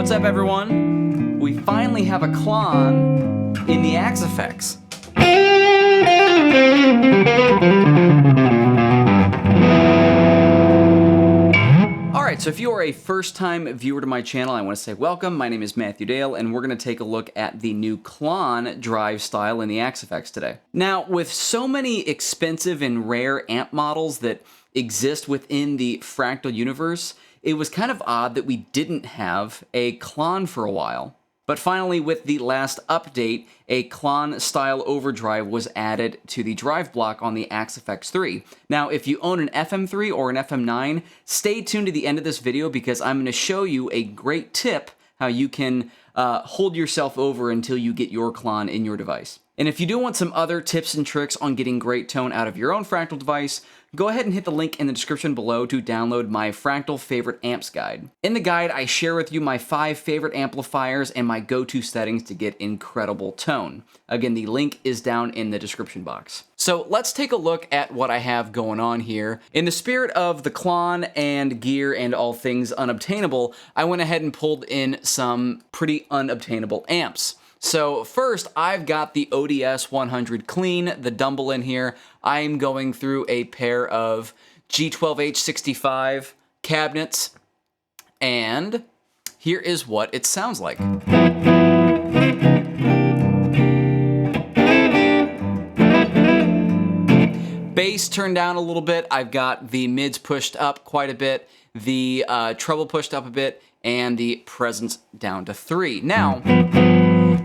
What's up, everyone? We finally have a Klon in the Axe effects. Alright, so if you are a first-time viewer to my channel, I want to say welcome. My name is Matthew Dale, and we're going to take a look at the new Klon drive style in the Axe effects today. Now, with so many expensive and rare amp models that exist within the Fractal universe, it was kind of odd that we didn't have a Klon for a while. But finally, with the last update, a Klon-style overdrive was added to the drive block on the Axe FX 3. Now, if you own an FM3 or an FM9, stay tuned to the end of this video because I'm going to show you a great tip how you can hold yourself over until you get your Klon in your device. And if you do want some other tips and tricks on getting great tone out of your own Fractal device, go ahead and hit the link in the description below to download my Fractal Favorite Amps Guide. In the guide, I share with you my 5 favorite amplifiers and my go-to settings to get incredible tone. Again, the link is down in the description box. So let's take a look at what I have going on here. In the spirit of the Klon and gear and all things unobtainable, I went ahead and pulled in some pretty unobtainable amps. So first, I've got the ODS 100 Clean, the Dumble in here. I'm going through a pair of G12H65 cabinets, and here is what it sounds like. Bass turned down a little bit. I've got the mids pushed up quite a bit, the treble pushed up a bit, and the presence down to 3. Now,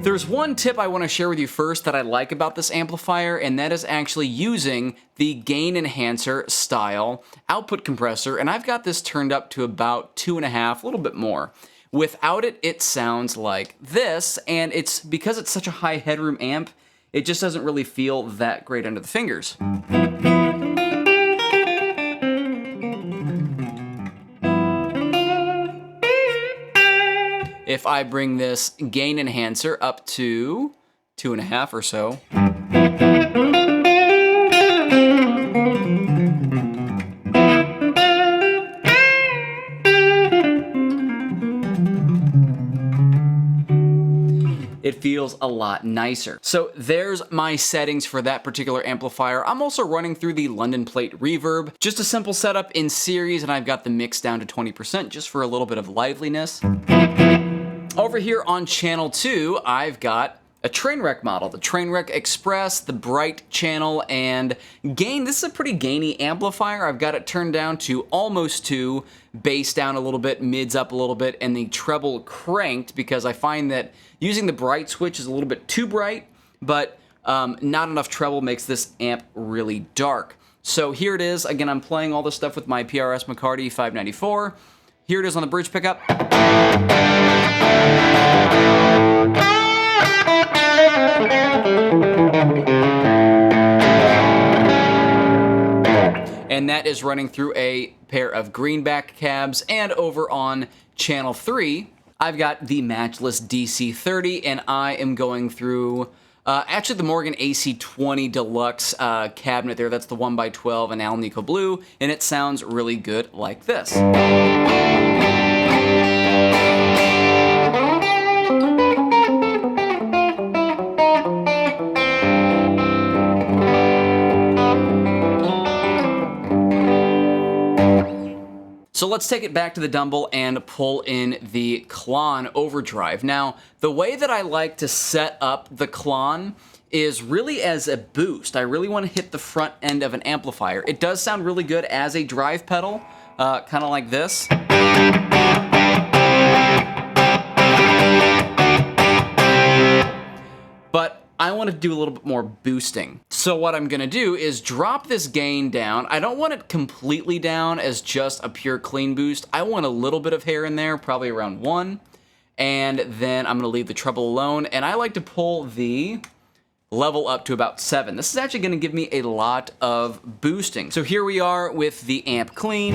there's one tip I want to share with you first that I like about this amplifier, and that is actually using the gain enhancer style output compressor, and I've got this turned up to about 2.5, a little bit more. Without it, it sounds like this, and it's because it's such a high headroom amp, it just doesn't really feel that great under the fingers. If I bring this gain enhancer up to 2.5 or so, it feels a lot nicer. So there's my settings for that particular amplifier. I'm also running through the London Plate reverb, just a simple setup in series, and I've got the mix down to 20% just for a little bit of liveliness. Over here on channel 2, I've got a Trainwreck model, the Trainwreck Express, the Bright channel, and gain. This is a pretty gainy amplifier. I've got it turned down to almost 2, bass down a little bit, mids up a little bit, and the treble cranked because I find that using the Bright switch is a little bit too bright, but not enough treble makes this amp really dark. So here it is. Again, I'm playing all this stuff with my PRS McCarty 594. Here it is on the bridge pickup. And that is running through a pair of greenback cabs. And over on channel 3, I've got the matchless DC30, and I am going through actually the Morgan AC20 Deluxe cabinet there. That's the 1x12 in Alnico Blue, and it sounds really good like this. So let's take it back to the Dumble and pull in the Klon overdrive. Now, the way that I like to set up the Klon is really as a boost. I really want to hit the front end of an amplifier. It does sound really good as a drive pedal, kind of like this. But I want to do a little bit more boosting. So what I'm going to do is drop this gain down. I don't want it completely down as just a pure clean boost. I want a little bit of hair in there, probably around 1. And then I'm going to leave the treble alone. And I like to pull the level up to about 7. This is actually going to give me a lot of boosting. So here we are with the amp clean.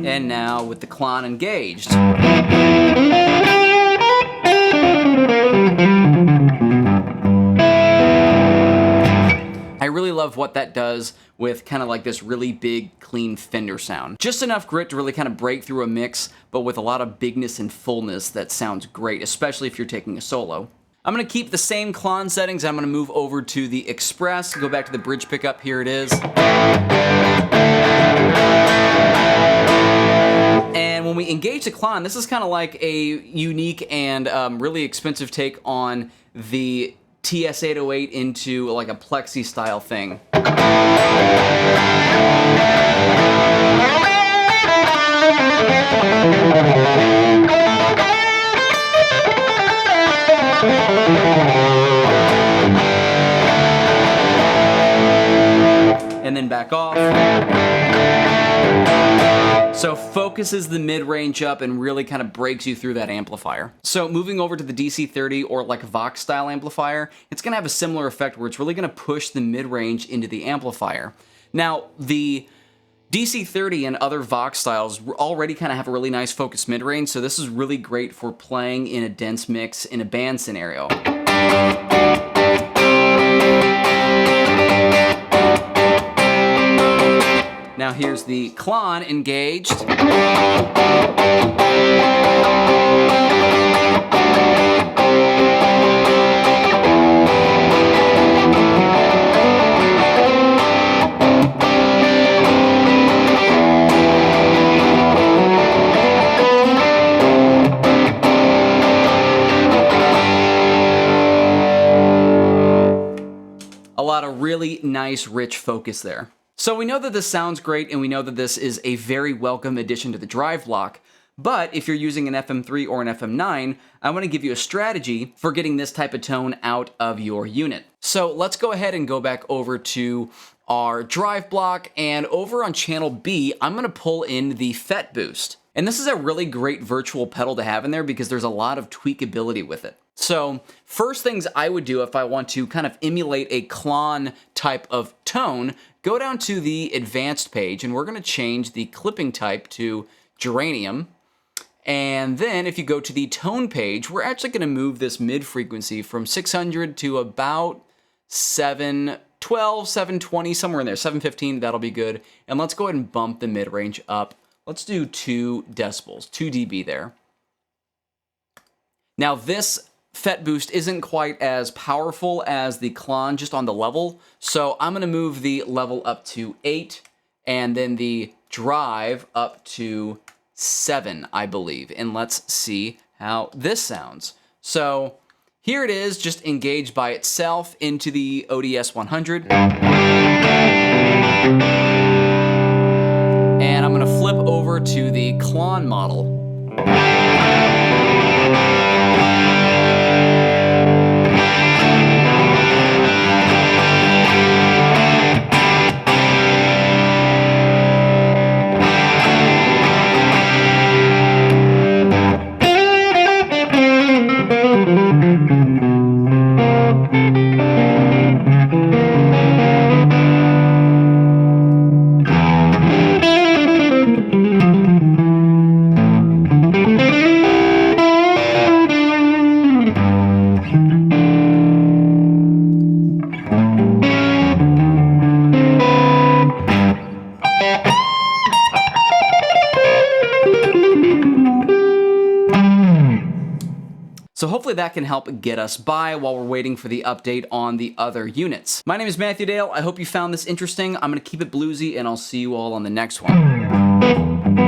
And now with the Klon engaged. really love what that does with kind of like this really big, clean Fender sound. Just enough grit to really kind of break through a mix, but with a lot of bigness and fullness that sounds great, especially if you're taking a solo. I'm going to keep the same Klon settings. I'm going to move over to the Express, go back to the bridge pickup. Here it is. And when we engage the Klon, this is kind of like a unique and really expensive take on the TS-808 into like a plexi style thing. And then back off. So focuses the mid-range up and really kind of breaks you through that amplifier. So moving over to the DC-30 or like Vox style amplifier, it's going to have a similar effect where it's really going to push the mid-range into the amplifier. Now, the DC-30 and other Vox styles already kind of have a really nice focused mid-range, so this is really great for playing in a dense mix in a band scenario. Now here's the Klon engaged. A lot of really nice, rich focus there. So we know that this sounds great, and we know that this is a very welcome addition to the drive block, but if you're using an FM3 or an FM9, I want to give you a strategy for getting this type of tone out of your unit. So let's go ahead and go back over to our drive block, and over on channel B, I'm going to pull in the FET boost. And this is a really great virtual pedal to have in there because there's a lot of tweakability with it. So first things I would do if I want to kind of emulate a Klon type of tone, go down to the advanced page and we're going to change the clipping type to geranium. And then if you go to the tone page, we're actually going to move this mid frequency from 600 to about 712, 720, somewhere in there, 715, that'll be good. And let's go ahead and bump the mid range up. Let's do 2 decibels, 2 dB there. Now this FET boost isn't quite as powerful as the Klon just on the level, so I'm going to move the level up to 8 and then the drive up to 7, I believe. And let's see how this sounds. So here it is, just engaged by itself into the ODS 100. And I'm going to flip over to the Klon model. So hopefully that can help get us by while we're waiting for the update on the other units. My name is Matthew Dale. I hope you found this interesting. I'm going to keep it bluesy, and I'll see you all on the next one.